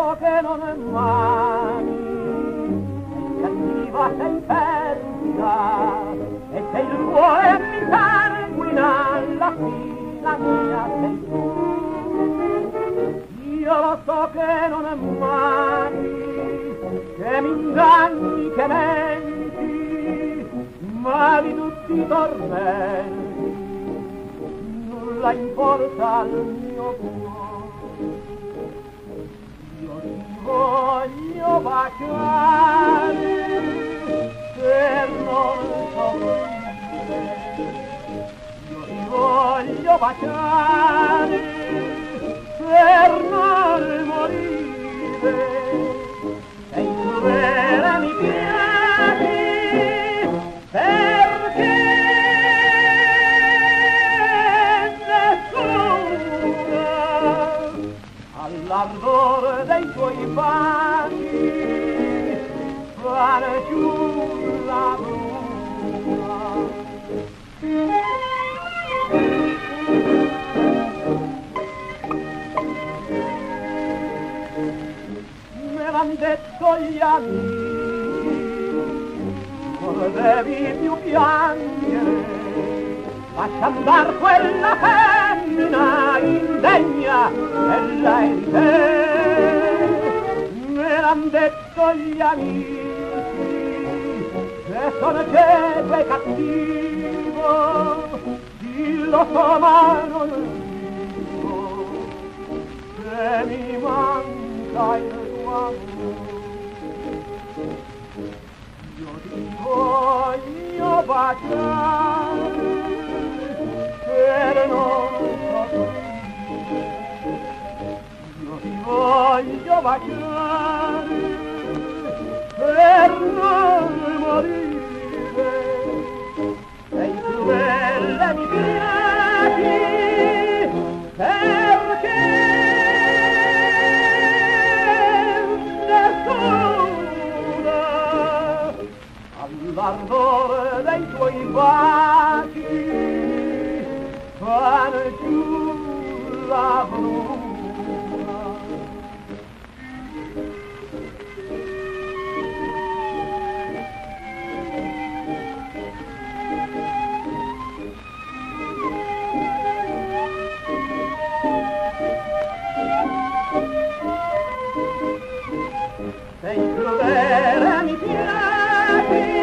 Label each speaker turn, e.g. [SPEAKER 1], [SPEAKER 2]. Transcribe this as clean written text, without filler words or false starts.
[SPEAKER 1] so che non è mai, sei cattiva, sei ferida, e se il cuore mi sanguina, alla fine la mia sei tu. Io lo so che non è mai, che mi inganni, che menti, ma di tutti i tormenti nulla importa al mio cuore. Io ti voglio baciare per non soffrire, io ti voglio baciare per non morire. Sei crudele, mi piaci, perché nessuna all'ardore dei tuoi baci fa giù la luna. Me l'han detto gli amici, non devi più piangere, lascia andar quella femmina indegna e lei di te. Me l'han detto gli amici, che sono cieco e cattivo, dillo so ma non dico, che mi manca il tuo amore. Io ti voglio baciare per non soffrire, io ti voglio baciare per non morire. Sei crudele, mi piaci, perché nessuna all'ardore dei tuoi baci fanno giù la bruna. Sei crudele, mi piaci,